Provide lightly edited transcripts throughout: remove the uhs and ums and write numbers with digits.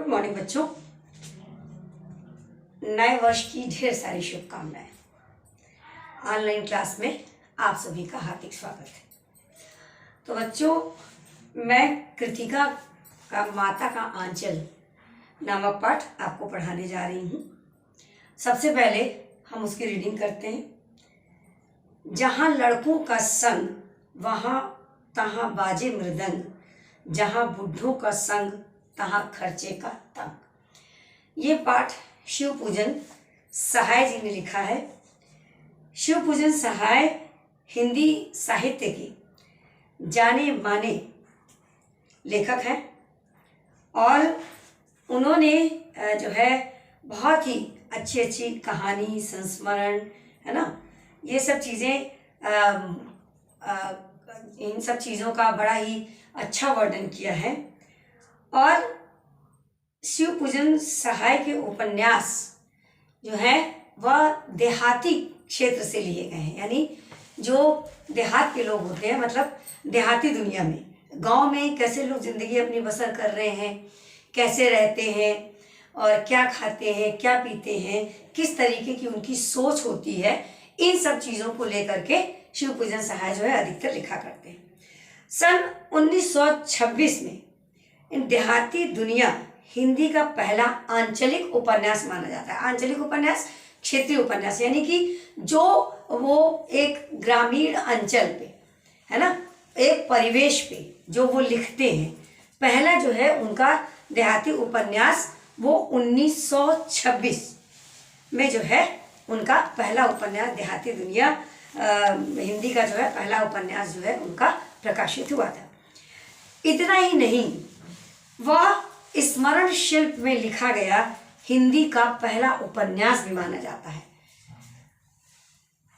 Good morning बच्चों। नए वर्ष की ढेर सारी शुभकामनाएं। ऑनलाइन क्लास में आप सभी का हार्दिक स्वागत है। तो बच्चों, मैं कृतिका का माता का आंचल नामक पाठ आपको पढ़ाने जा रही हूँ। सबसे पहले हम उसकी रीडिंग करते हैं। जहाँ लड़कों का संग वहाँ तहाँ बाजे मृदंग, जहाँ बुढ़ों का संग तहाँ खर्चे का तंग। ये पाठ शिव पूजन सहाय जी ने लिखा है। शिव पूजन सहाय हिंदी साहित्य के जाने माने लेखक हैं और उन्होंने जो है बहुत ही अच्छी अच्छी कहानी, संस्मरण, है ना, ये सब चीज़ें इन सब चीज़ों का बड़ा ही अच्छा वर्णन किया है। और शिव पूजन सहाय के उपन्यास जो है वह देहाती क्षेत्र से लिए गए हैं, यानी जो देहात के लोग होते हैं, मतलब देहाती दुनिया में, गांव में कैसे लोग ज़िंदगी अपनी बसर कर रहे हैं, कैसे रहते हैं और क्या खाते हैं, क्या पीते हैं, किस तरीके की उनकी सोच होती है, इन सब चीज़ों को लेकर के शिव पूजन सहाय जो है अधिकतर लिखा करते हैं। सन 1926 में इन देहाती दुनिया हिंदी का पहला आंचलिक उपन्यास माना जाता है। आंचलिक उपन्यास क्षेत्रीय उपन्यास, यानी कि जो वो एक ग्रामीण अंचल पे, है ना, एक परिवेश पे जो वो लिखते हैं, पहला जो है उनका देहाती उपन्यास वो 1926 में जो है उनका पहला उपन्यास देहाती दुनिया हिंदी का जो है पहला उपन्यास जो है उनका प्रकाशित हुआ था। इतना ही नहीं, वह स्मरण शिल्प में लिखा गया हिंदी का पहला उपन्यास भी माना जाता है।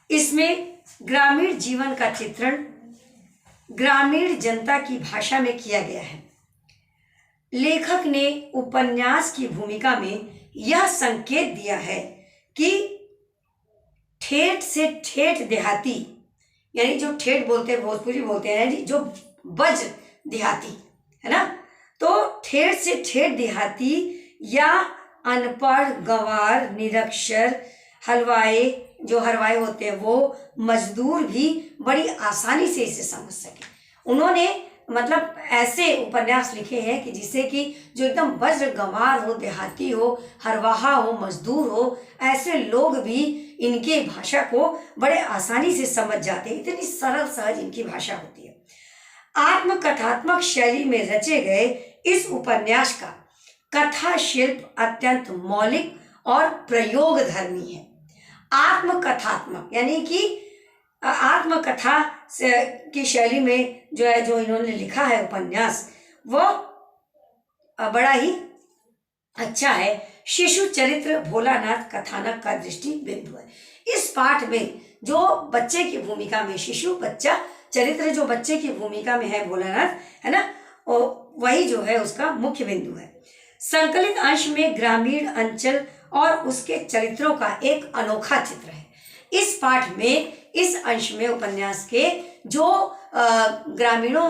इसमें ग्रामीण जीवन का चित्रण ग्रामीण जनता की भाषा में किया गया है। लेखक ने उपन्यास की भूमिका में यह संकेत दिया है कि ठेठ से ठेठ देहाती, यानी जो ठेठ बोलते हैं, भोजपुरी बोलते हैं, यानी जो ब्रज देहाती, है ना, तो ठेठ से ठेठ देहाती या अनपढ़, गंवार, निरक्षर, हलवाई, जो हलवाई होते हैं वो मजदूर भी बड़ी आसानी से इसे समझ सके। उन्होंने मतलब ऐसे उपन्यास लिखे हैं कि जिससे कि जो एकदम वज्र गंवार हो, देहाती हो, हरवाहा हो, मजदूर हो, ऐसे लोग भी इनके भाषा को बड़े आसानी से समझ जाते हैं। इतनी सरल सहज इनकी भाषा होती है। आत्मकथात्मक शैली में रचे गए इस उपन्यास का कथा शिल्प अत्यंत मौलिक और प्रयोगधर्मी है। आत्मकथात्मक यानी कि आत्मकथा की शैली में जो है, जो इन्होंने लिखा है उपन्यास, वो बड़ा ही अच्छा है। शिशु चरित्र भोलानाथ कथानक का दृष्टि बिंदु है। इस पाठ में जो बच्चे की भूमिका में, शिशु बच्चा चरित्र जो बच्चे की भूमिका में है भोलानाथ, है ना, वही जो है उसका मुख्य बिंदु है। संकलित अंश में ग्रामीण अंचल और उसके चरित्रों का एक अनोखा चित्र है। इस पाठ में, इस अंश में उपन्यास के जो ग्रामीणों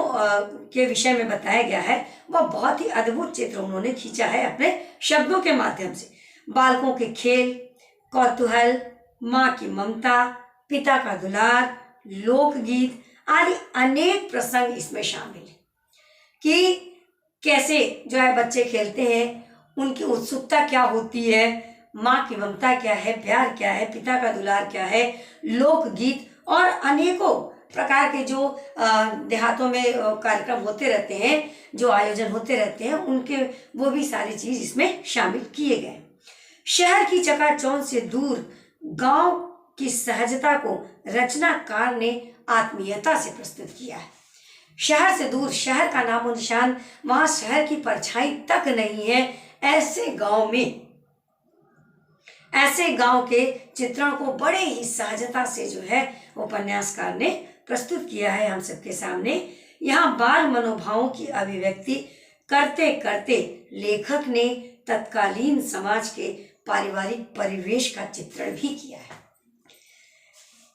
के विषय में बताया गया है वह बहुत ही अद्भुत चित्र उन्होंने खींचा है अपने शब्दों के माध्यम से। बालकों के खेल, कौतूहल, माँ की ममता, पिता का दुलार, लोकगीत आदि अनेक प्रसंग इसमें शामिल है कि कैसे जो है बच्चे खेलते हैं, उनकी उत्सुकता क्या होती है, माँ की ममता क्या है, प्यार क्या है, पिता का दुलार क्या है, लोकगीत और अनेकों प्रकार के जो देहातों में कार्यक्रम होते रहते हैं, जो आयोजन होते रहते हैं, उनके वो भी सारी चीज इसमें शामिल किए गए। शहर की चकाचौंध से दूर गांव की सहजता को रचनाकार ने आत्मीयता से प्रस्तुत किया है। शहर से दूर, शहर का नामो निशान, वहां शहर की परछाई तक नहीं है, ऐसे गांव में, ऐसे गांव के चित्रण को बड़े ही सहजता से जो है उपन्यासकार ने प्रस्तुत किया है हम सबके सामने। यहाँ बाल मनोभावों की अभिव्यक्ति करते करते लेखक ने तत्कालीन समाज के पारिवारिक परिवेश का चित्रण भी किया है।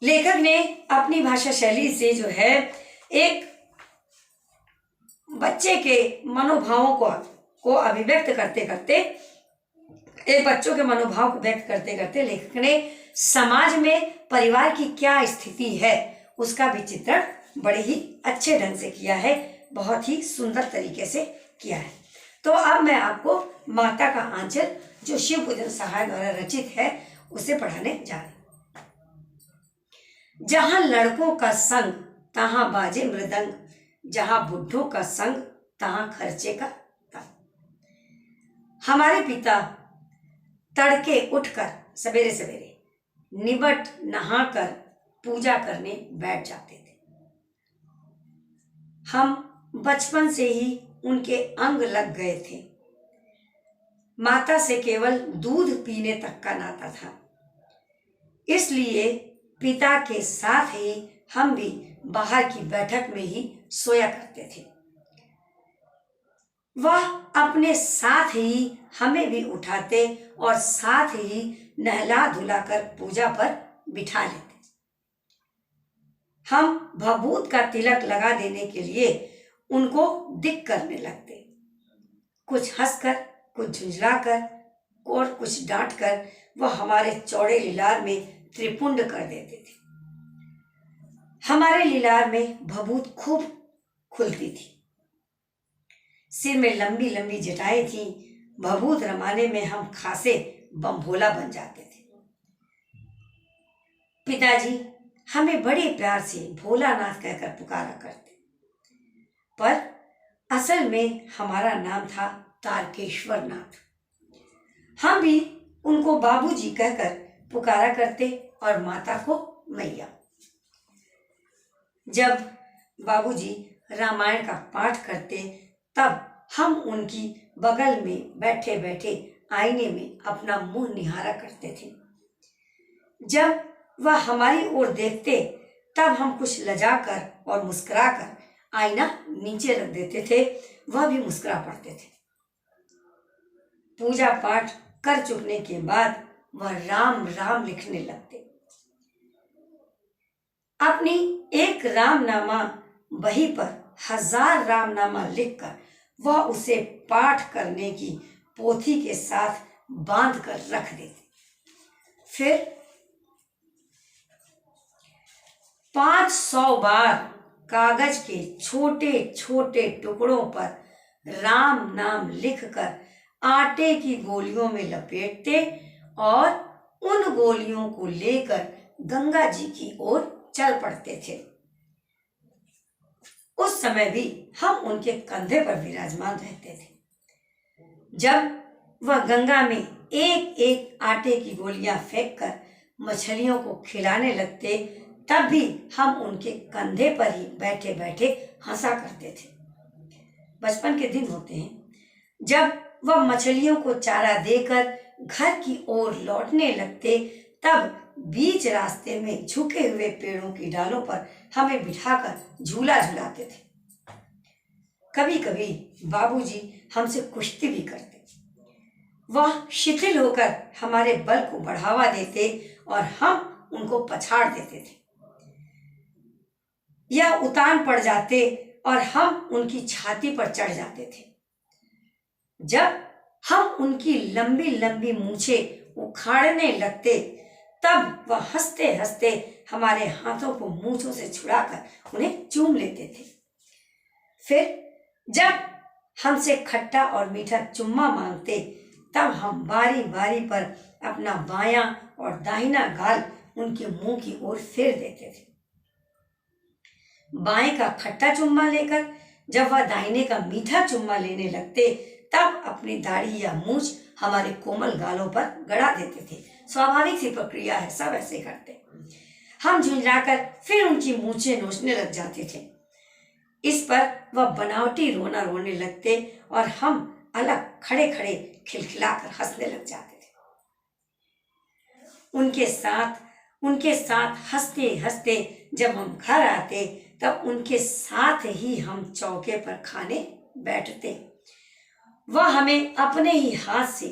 लेखक ने अपनी भाषा शैली से जो है एक बच्चे के मनोभावों को को अभिव्यक्त करते करते, एक बच्चों के मनोभाव को व्यक्त करते करते लेखक ने समाज में परिवार की क्या स्थिति है उसका भी चित्रण बड़े ही अच्छे ढंग से किया है, बहुत ही सुंदर तरीके से किया है। तो अब मैं आपको माता का आंचल जो शिव पूजन सहाय द्वारा रचित है उसे पढ़ाने जा रही हूँ। जहां लड़कों का संग तहां बाजे मृदंग, जहां बुढ़ों का संग तहां खर्चे का तंग। हमारे पिता तड़के उठकर सवेरे सवेरे निबट नहाकर पूजा करने बैठ जाते थे। हम बचपन से ही उनके अंग लग गए थे। माता से केवल दूध पीने तक का नाता था, इसलिए पिता के साथ ही हम भी बाहर की बैठक में ही सोया करते थे। वह अपने साथ ही हमें भी उठाते और साथ ही नहला धुलाकर पूजा पर बिठा लेते। हम भभूत का तिलक लगा देने के लिए उनको दिक करने लगते, कुछ हंसकर, कुछ झुंझलाकर और कुछ डांटकर वह हमारे चौड़े लीलार में त्रिपुंड कर देते थे। हमारे लीलार में भभूत खूब खुलती थी, सिर में लंबी लंबी जटाएं थी। भभूत रमाने में हम खासे बमभोला बन जाते थे। पिताजी हमें बड़े प्यार से भोलानाथ कहकर पुकारा करते, पर असल में हमारा नाम था तारकेश्वर नाथ। हम भी उनको बाबूजी कहकर पुकारा करते और माता को मैया। जब बाबूजी रामायण का पाठ करते तब हम उनकी बगल में बैठे बैठे आईने में अपना मुंह निहारा करते थे। जब वह हमारी ओर देखते तब हम कुछ लजाकर और मुस्कुराकर आईना नीचे रख देते थे, वह भी मुस्कुरा पड़ते थे। पूजा पाठ कर चुकने के बाद वह राम राम लिखने लगते। अपनी एक रामनामा बही पर 1000 रामनामा लिखकर वह उसे पाठ करने की पोथी के साथ बांध कर रख देते। फिर 500 बार कागज के छोटे छोटे टुकड़ों पर राम नाम लिखकर आटे की गोलियों में लपेटते और उन गोलियों को लेकर गंगा जी की ओर चल पड़ते थे। उस समय भी हम उनके कंधे पर विराजमान रहते थे। जब वह गंगा में एक एक आटे की गोलियां फेंककर मछलियों को खिलाने लगते तब भी हम उनके कंधे पर ही बैठे बैठे हंसा करते थे। बचपन के दिन होते हैं जब वह मछलियों को चारा देकर घर की ओर लौटने लगते, तब बीच रास्ते में झुके हुए पेड़ों की डालों पर हमें बिठाकर झूला झुलाते थे। कभी कभी बाबूजी हमसे कुश्ती भी करते। वह शिथिल होकर हमारे बल को बढ़ावा देते और हम उनको पछाड़ देते थे। यह उतान पड़ जाते और हम उनकी छाती पर चढ़ जाते थे। जब हम उनकी लंबी लंबी मूछें उखाड़ने लगते तब वह हंसते हंसते हमारे हाथों को मूछों से छुड़ाकर उन्हें चूम लेते थे। फिर जब हमसे खट्टा और मीठा चुम्मा मांगते तब हम बारी बारी पर अपना बायां और दाहिना गाल उनके मुंह की ओर फेर देते थे। बाएं का खट्टा चुम्मा लेकर जब वह दाहिने का मीठा चुम्मा लेने लगते तब अपनी दाढ़ी या मूछ हमारे कोमल गालों पर गड़ा देते थे। स्वाभाविक सी प्रक्रिया है, सब ऐसे करते। हम झुंझलाकर फिर उनकी मूछें नोचने लग जाते थे। इस पर वह बनावटी रोना रोने लगते और हम अलग खड़े खड़े खिलखिलाकर हंसने लग जाते थे। उनके साथ हंसते हंसते जब हम घर आते तब उनके साथ ही हम चौके पर खाने बैठते। वह हमें अपने ही हाथ से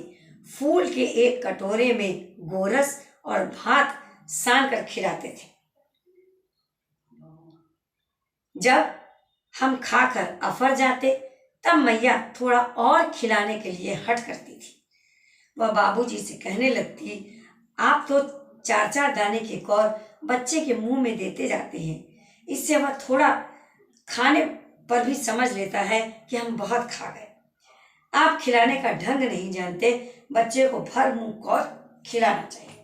फूल के एक कटोरे में गोरस और भात सान कर खिलाते थे। जब हम खाकर अफर जाते तब मैया थोड़ा और खिलाने के लिए हट करती थी। वह बाबूजी से कहने लगती, आप तो 4-4 दाने के कौर बच्चे के मुंह में देते जाते हैं, इससे वह थोड़ा खाने पर भी समझ लेता है कि हम बहुत खा गए। आप खिलाने का ढंग नहीं जानते, बच्चे को भर मुंह कौर खिलाना चाहिए।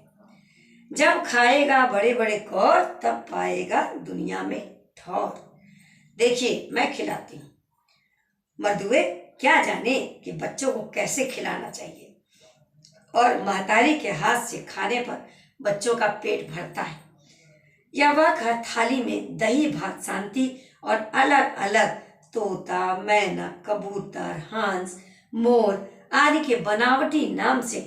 जब खाएगा बड़े बड़े कौर तब पाएगा दुनिया में ठौर। देखिए मैं खिलाती हूँ। मर्दुए क्या जाने कि बच्चों को कैसे खिलाना चाहिए, और महतारी के हाथ से खाने पर बच्चों का पेट भरता है। यह वह थाली में दही भात शांति और अलग अलग तोता, मैना, कबूतर, हंस, मोर आदि के बनावटी नाम से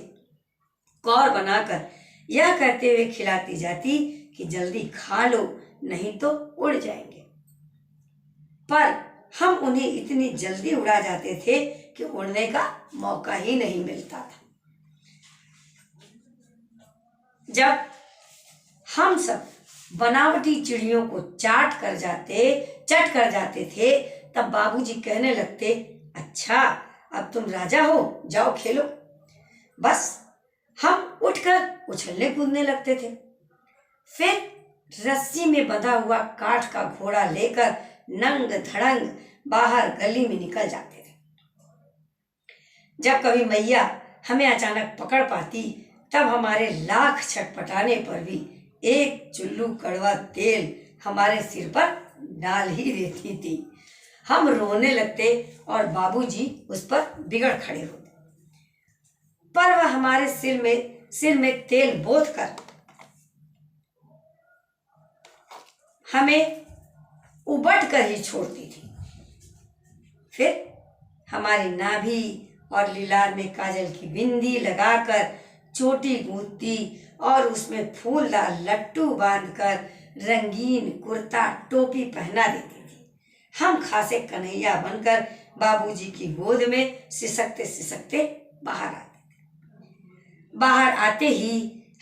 कौर बनाकर यह कहते हुए खिलाती जाती कि जल्दी खा लो नहीं तो उड़ जाएंगे। पर हम उन्हें इतनी जल्दी उड़ा जाते थे कि उड़ने का मौका ही नहीं मिलता था। जब हम सब बनावटी चिड़ियों को चट कर जाते थे तब बाबूजी कहने लगते, अच्छा अब तुम राजा हो, जाओ खेलो। बस हम उठकर उछलने कूदने लगते थे। फिर रस्सी में बंधा हुआ काठ का घोड़ा लेकर नंग धड़ंग बाहर गली में निकल जाते थे। जब कभी मैया हमें अचानक पकड़ पाती तब हमारे लाख छटपटाने पर भी एक चुल्लू कड़वा तेल हमारे सिर पर डाल ही देती थी। हम रोने लगते और बाबूजी उस पर बिगड़ खड़े होते, पर वह हमारे सिर में तेल बोत कर हमें उबट कर ही छोड़ती थी। फिर हमारी नाभि और लीलार में काजल की बिंदी लगाकर चोटी गूंथती और उसमें फूलदार लट्टू बांधकर रंगीन कुर्ता टोपी पहना देती थी। हम खासे कन्हैया बनकर बाबूजी की गोद में सिसकते सिसकते बाहर आते थे। बाहर आते ही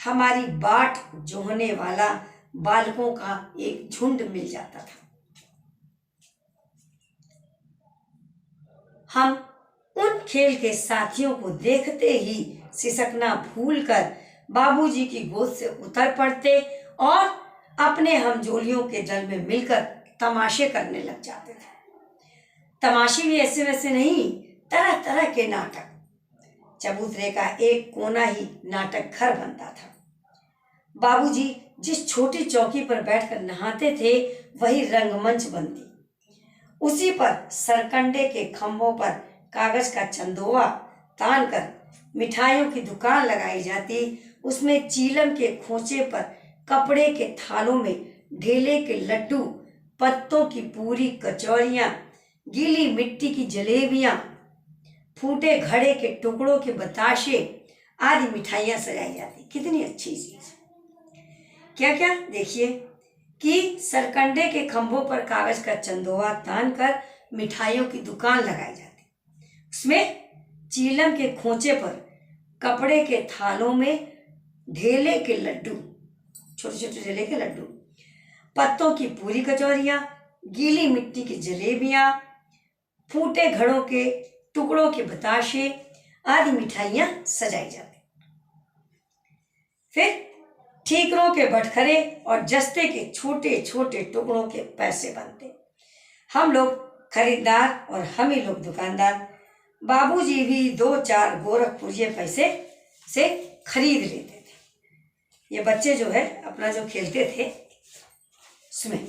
हमारी बाट जोहने वाला बालकों का एक झुंड मिल जाता था। हम उन खेल के साथियों को देखते ही सिसकना भूलकर बाबूजी की गोद से उतर पड़ते और अपने हमजोलियों के दल में मिलकर तमाशे करने लग जाते थे। तमाशे भी ऐसे वैसे नहीं, तरह तरह के नाटक। चबूतरे का एक कोना ही नाटक घर बनता था। बाबूजी जिस छोटी चौकी पर बैठकर नहाते थे वही रंगमंच बनती। उसी पर सरकंडे के खंभों पर कागज का चंदोवा तान कर मिठाइयों की दुकान लगाई जाती। उसमें चीलम के खोचे पर कपड़े के थालों में ढेले के लड्डू, पत्तों की पूरी कचौरियाँ, गीली मिट्टी की जलेबियाँ, फूटे घड़े के टुकड़ों के बताशे आदि मिठाइयाँ सजाई जाती। कितनी अच्छी चीज! क्या क्या देखिए कि सरकंडे के खंभों पर कागज का चंदोवा तान कर मिठाइयों की दुकान लगाई जाती। उसमें चीलम के खोचे पर कपड़े के थालों में ढेले के लड्डू, छोटे छोटे ढेले के लड्डू, पत्तों की पूरी कचौरियाँ, गीली मिट्टी की जलेबियाँ, फूटे घड़ों के टुकड़ों के बताशे आदि मिठाइयाँ सजाई जाती। फिर ठीकरों के बटखरे और जस्ते के छोटे छोटे टुकड़ों के पैसे बनते। हम लोग खरीदार और हम ही लोग दुकानदार। बाबूजी भी 2-4 गोरखपुरिये पैसे से खरीद लेते थे। ये बच्चे जो है अपना जो खेलते थे उसमें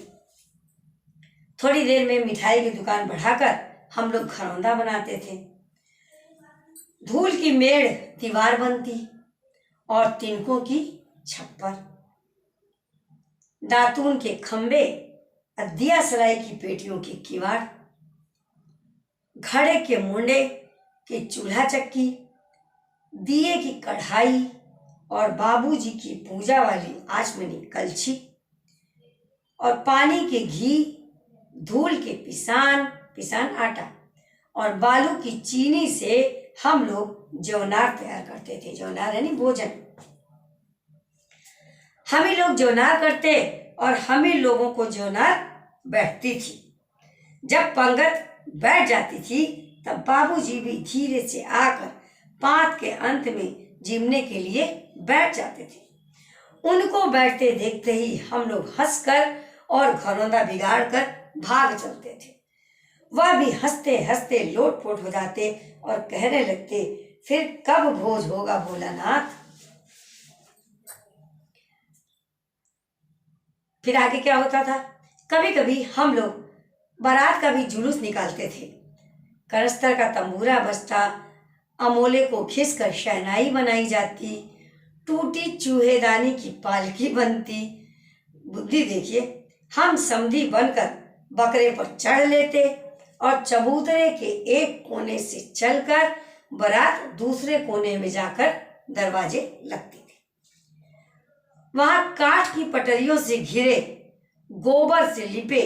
थोड़ी देर में मिठाई की दुकान बढ़ाकर हम लोग घरौंदा बनाते थे। धूल की मेड़ दीवार बनती और तिनकों की छप्पर, दातून के खंबे, दिया सलाई की पेटियों की किवाड़, घड़े के मुंडे की चूल्हा चक्की, दिए की कढ़ाई और बाबूजी की पूजा वाली आचमनी कलछी और पानी के घी, धूल के पिसान आटा और बालू की चीनी से हम लोग जौनार तैयार करते थे। जौनार यानी भोजन। हम ही लोग जौनार करते और हम ही लोगों को जौनार बैठती थी। जब पंगत बैठ जाती थी तब बाबूजी भी धीरे से आकर पात के अंत में जीमने के लिए बैठ जाते थे। उनको बैठते देखते ही हम लोग हंसकर और घरौंदा बिगाड़ कर भाग चलते थे। वह भी हंसते हंसते लोटपोट हो जाते और कहने लगते, फिर कब भोज होगा भोलानाथ। फिर आगे क्या होता था, कभी कभी हम लोग बारात का भी जुलूस निकालते थे। करस्तर का तंबूरा बजता, अमोले को खींचकर शहनाई बनाई जाती, टूटी चूहेदानी की पालकी बनती। बुद्धि देखिए, हम समधी बनकर बकरे पर चढ़ लेते और चबूतरे के एक कोने से चलकर बारात दूसरे कोने में जाकर दरवाजे लगती थी। वहां काठ की पटरियों से घिरे, गोबर से लिपे,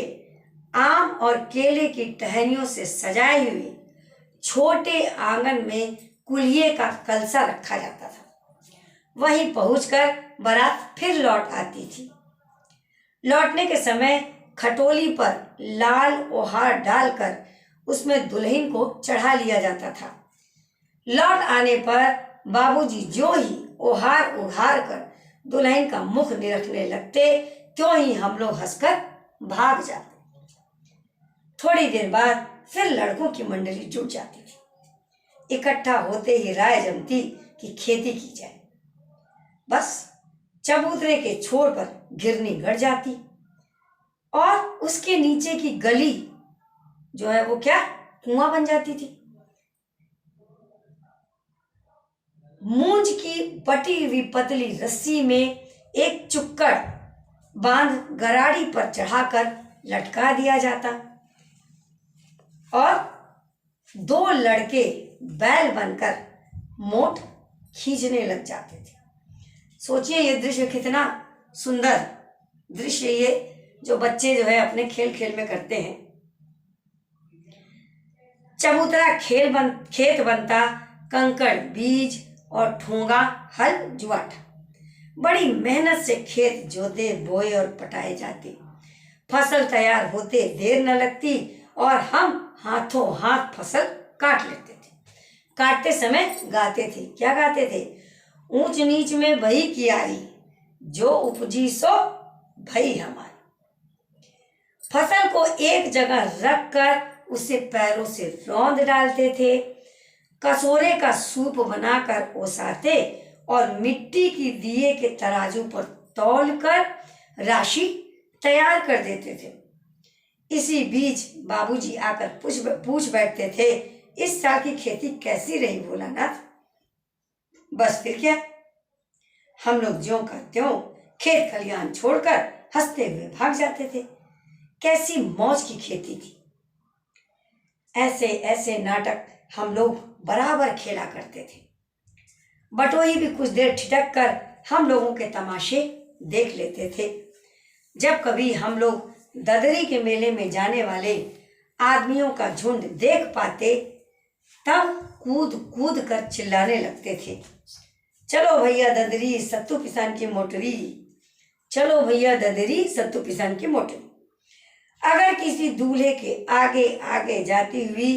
आम और केले की टहनियों से सजाए हुए छोटे आंगन में कुल्हिए का कलसा रखा जाता था। वहीं पहुंचकर बारात फिर लौट आती थी। लौटने के समय खटोली पर लाल ओहार डालकर उसमें दुल्हन को चढ़ा लिया जाता था। लौट आने पर बाबूजी जो ही ओहार उघार कर दुल्हन का मुख निरखने लगते, त्यों ही हम लोग हंसकर भाग जाते। थोड़ी देर बाद फिर लड़कों की मंडली जुट जाती थी। इकट्ठा होते ही राय जमती कि खेती की जाए। बस चबूतरे के छोर पर घिरनी गड़ जाती और उसके नीचे की गली जो है वो क्या, कुआं बन जाती थी। मूंज की बटी हुई पतली रस्सी में एक चुक्कड़ बांध गराड़ी पर चढ़ाकर लटका दिया जाता और दो लड़के बैल बनकर मोट खींचने लग जाते थे। सोचिए ये दृश्य कितना सुंदर दृश्य, ये जो बच्चे जो है अपने खेल खेल में करते हैं। चबूतरा खेत बनता, कंकड़ बीज और ठोंगा हल जुआट। बड़ी मेहनत से खेत जोते, बोए और पटाए जाते। फसल तैयार होते देर न लगती और हम हाथों हाथ फसल काट लेते थे। काटते समय गाते थे, क्या गाते थे, ऊंच नीच में भई कियारी, जो उपजी सो भई हमारी। फसल को एक जगह रखकर उसे पैरों से रौंद डालते थे, कसोरे का सूप बनाकर ओसाते और मिट्टी की दिए के तराजू पर तौलकर राशि तैयार कर देते थे। इसी बीच बाबूजी आकर पूछ बैठते थे, इस साल की खेती कैसी रही भोलानाथ। बस फिर क्या, हम लोग ज्यों का त्यों खेत खलियान छोड़कर हंसते हुए भाग जाते थे। कैसी मौज की खेती थी। ऐसे ऐसे नाटक हम लोग बराबर खेला करते थे। बटोही भी कुछ देर ठिठक कर हम लोगों के तमाशे देख लेते थे। जब कभी हम लोग ददरी के मेले में जाने वाले आदमियों का झुंड देख पाते, तब कूद कूद कर चिल्लाने लगते थे, चलो भैया ददरी सत्तू पिसान की मोटरी, चलो भैया ददरी सत्तू पिसान की मोटरी। अगर किसी दूल्हे के आगे आगे जाती हुई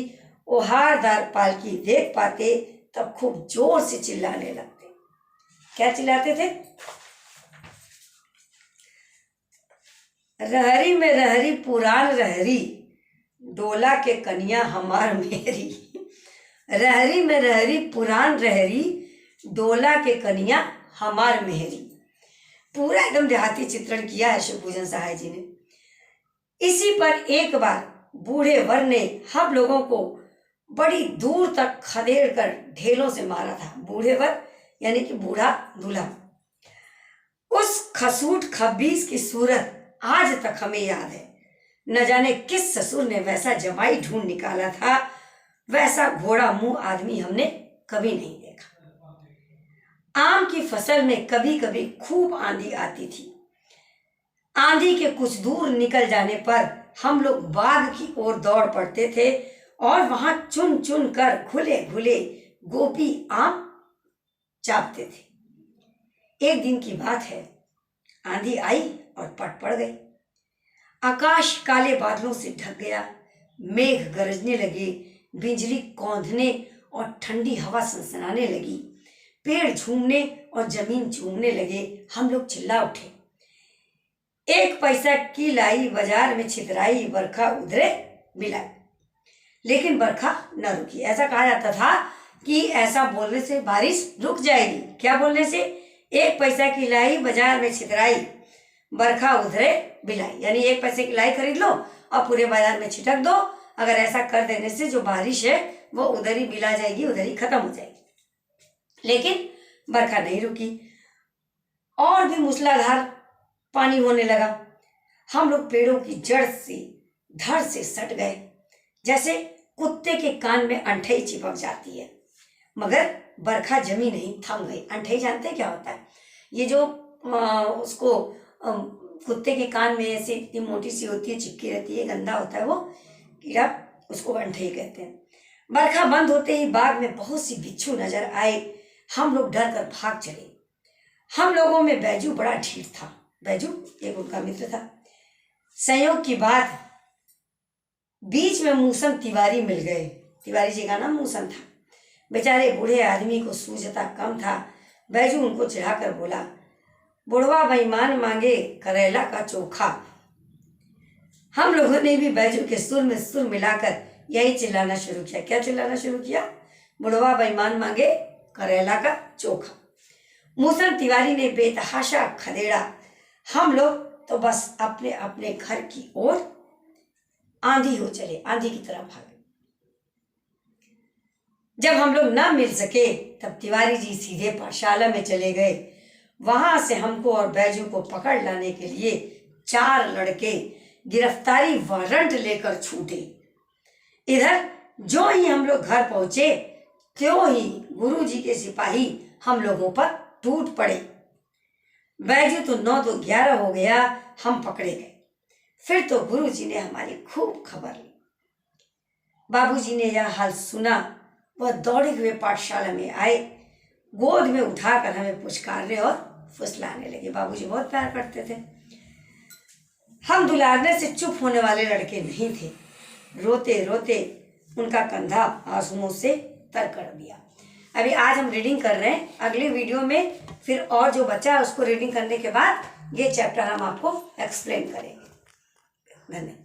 ओहारदार पालकी देख पाते, तब खूब जोर से चिल्लाने लगते। क्या चिल्लाते थे, रहरी में रहरी पुरान रहरी, डोला के कन्या हमार मेरी। रहरी में रहरी पुरान रहरी, डोला के कन्या हमार मेहरी। पूरा एकदम देहाती चित्रण किया है शिवपूजन सहाय जी ने। इसी पर एक बार बूढ़े वर ने हम लोगों को बड़ी दूर तक खदेड़ कर ढेलों से मारा था। बूढ़े वर यानी कि बूढ़ा दूल्हा। उस खसूट खबीस की सूरत आज तक हमें याद है। न जाने किस ससुर ने वैसा जमाई ढूंढ निकाला था, वैसा घोड़ा मुंह आदमी हमने कभी नहीं देखा। आम की फसल में कभी कभी खूब आंधी आती थी। आंधी के कुछ दूर निकल जाने पर हम लोग बाग की ओर दौड़ पड़ते थे और वहां चुन चुन कर खुले खुले गोपी आम चापते थे। एक दिन की बात है, आंधी आई और पट पड़ गई। आकाश काले बादलों से ढक गया, मेघ गरजने लगे, बिजली कौंधने और ठंडी हवा सनसनाने लगी। पेड़ झूमने और जमीन झूमने लगे। हम लोग चिल्ला उठे, 1 पैसा की लाई बाजार में छितराई, बरखा उधरे बिलाई। लेकिन बरखा न रुकी। ऐसा कहा जाता था कि ऐसा बोलने से बारिश रुक जाएगी। क्या बोलने से? 1 पैसा की लाई बाजार में छितराई, बरखा उधरे बिलाई। यानी 1 पैसे की लाई खरीद लो और पूरे बाजार में छिटक दो। अगर ऐसा कर देने से जो बारिश है वो उधर ही बिला जाएगी, उधर ही खत्म हो जाएगी। लेकिन बरखा नहीं रुकी और भी मूसलाधार पानी होने लगा। हम लोग पेड़ों की जड़ से धड़ से सट गए, जैसे कुत्ते के कान में अंठई चिपक जाती है। मगर बरखा जमी नहीं, थम गई। अंठई जानते हैं क्या होता है? ये जो उसको कुत्ते के कान में ऐसे इतनी मोटी सी होती है, चिपकी रहती है, गंदा होता है वो कीड़ा, उसको अंठई कहते हैं। बरखा बंद होते ही बाग में बहुत सी बिच्छू नजर आए। हम लोग डर कर भाग चले। हम लोगों में बैजू बड़ा ढीठ था। बैजू एक उनका मित्र था। संयोग की बात, बीच में मूसन तिवारी मिल गए। तिवारी जी का नाम मूसन था। बेचारे बूढ़े आदमी को सूझता कम था। बैजू उनको चिढ़ाकर बोला, बुढ़वा बेईमान मांगे करेला का चोखा। हम लोगों ने भी बैजू के सुर में सुर मिलाकर यही चिल्लाना शुरू किया। क्या चिल्लाना शुरू किया? बुढ़वा बेईमान मांगे करेला का चोखा। मूसन तिवारी ने बेतहाशा खदेड़ा। हम लोग तो बस अपने अपने घर की ओर आंधी हो चले, आंधी की तरह भागे। जब हम लोग ना मिल सके तब तिवारी जी सीधे पाठशाला में चले गए। वहां से हमको और बैजू को पकड़ लाने के लिए 4 लड़के गिरफ्तारी वारंट लेकर छूटे। इधर जो ही हम लोग घर पहुंचे त्यों ही गुरुजी के सिपाही हम लोगों पर टूट पड़े। बैजू तो 9 तो 11 हो गया, हम पकड़े गए। फिर तो गुरुजी ने हमारी खूब खबर ली। बाबूजी ने यह हाल सुना, वह दौड़े हुए पाठशाला में आए, गोद में उठाकर हमें पुचकारने और फुसलाने लगे। बाबूजी बहुत प्यार करते थे। हम दुलारने से चुप होने वाले लड़के नहीं थे। रोते रोते उनका कंधा आंसुओं से तर कर दिया। अभी आज हम रीडिंग कर रहे हैं। अगले वीडियो में फिर और जो बचा है उसको रीडिंग करने के बाद ये चैप्टर हम आपको एक्सप्लेन करेंगे। धन्यवाद।